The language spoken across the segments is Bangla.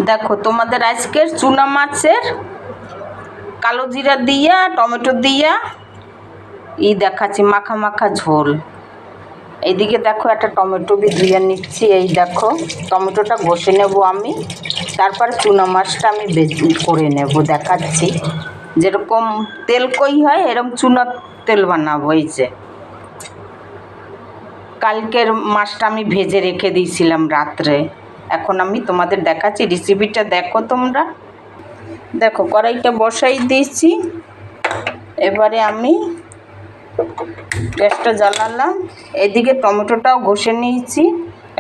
দেখো তোমাদের আজকের চুনা মাছের কালো জিরা দিয়া টমেটো দিয়া দেখাচ্ছি মাখা মাখা ঝোল। এইদিকে দেখো একটা টমেটো ধুয়ে নিচ্ছি। এই দেখো টমেটোটা ঘষে নেব আমি, তারপর চুনা মাছটা আমি করে নেব। দেখাচ্ছি যেরকম তেল কই হয় এরকম চুনা তেল বানাবো। এই যে কালকের মাছটা আমি ভেজে রেখে দিয়েছিলাম রাত্রে, এখন আমি তোমাদের দেখাচ্ছি রেসিপিটা। দেখো তোমরা, দেখো কড়াইটা বসাই দিয়েছি। এবারে আমি গ্যাসটা জ্বালালাম, এদিকে টমেটোটাও ঘষে নিয়েছি।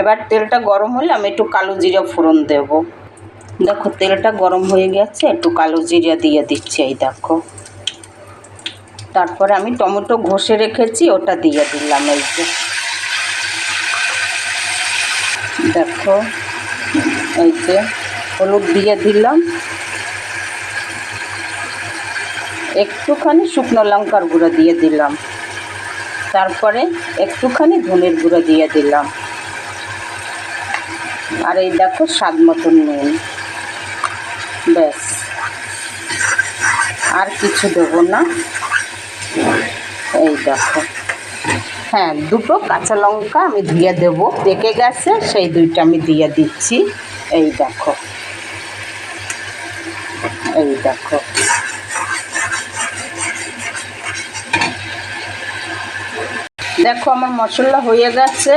এবার তেলটা গরম হলে আমি একটু কালো জিরা ফোড়ন দেব। দেখো তেলটা গরম হয়ে গেছে, একটু কালো জিরা দিয়ে দিচ্ছি। এই দেখো, তারপরে আমি টমেটো ঘষে রেখেছি ওটা দিয়ে দিলাম। এই যে দেখো, এই যে হলুদ দিয়ে দিলাম, একটুখানি শুকনো লঙ্কার গুঁড়ো দিয়ে দিলাম, তারপরে একটুখানি ধনের গুঁড়ো দিয়ে দিলাম, আর এই দেখো স্বাদ মতন নুন। ব্যাস, আর কিছু দেবো না। এই দেখো, হ্যাঁ দুটো কাঁচা লঙ্কা আমি দিয়ে দেবো, পেকে গেছে সেই দুইটা আমি দিয়ে দিচ্ছি। এই দেখো, এই দেখো দেখো আমার মশলা হয়ে গেছে।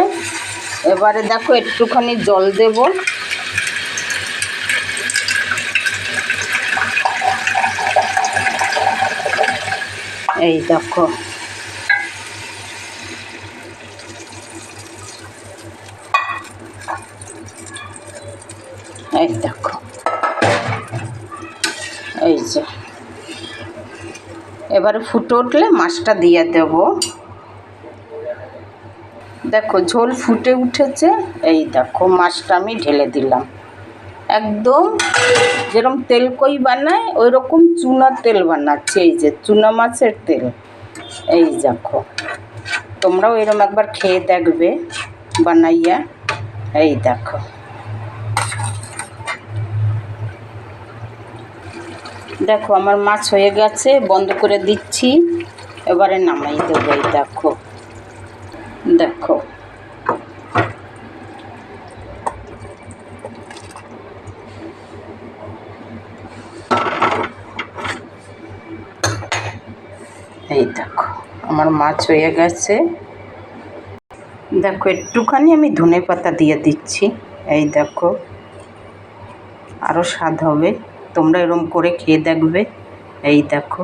এবারে দেখো একটুখানি জল দেব। এই দেখো, এই দেখো, এই যে এবারে ফুটে উঠলে মাছটা দিয়ে দেব। দেখো ঝোল ফুটে উঠেছে। এই দেখো মাছটা আমি ঢেলে দিলাম। একদম যেরকম তেল কই বানায় ওই রকম চুনা তেল বানাচ্ছি। এই যে চুনা মাছের তেল। এই দেখো, তোমরাও এরকম একবার খেয়ে দেখবে বানাইয়া। এই দেখো, দেখো আমার মাছ হয়ে গেছে, বন্ধ করে দিচ্ছি। এবারে নামাই দেবো। এই দেখো, দেখো এই দেখো আমার মাছ হয়ে গেছে। দেখো একটুখানি আমি ধনে পাতা দিয়ে দিচ্ছি। এই দেখো, আরও স্বাদ হবে, তোমরা এরকম করে খেয়ে দেখবে। এই দেখো।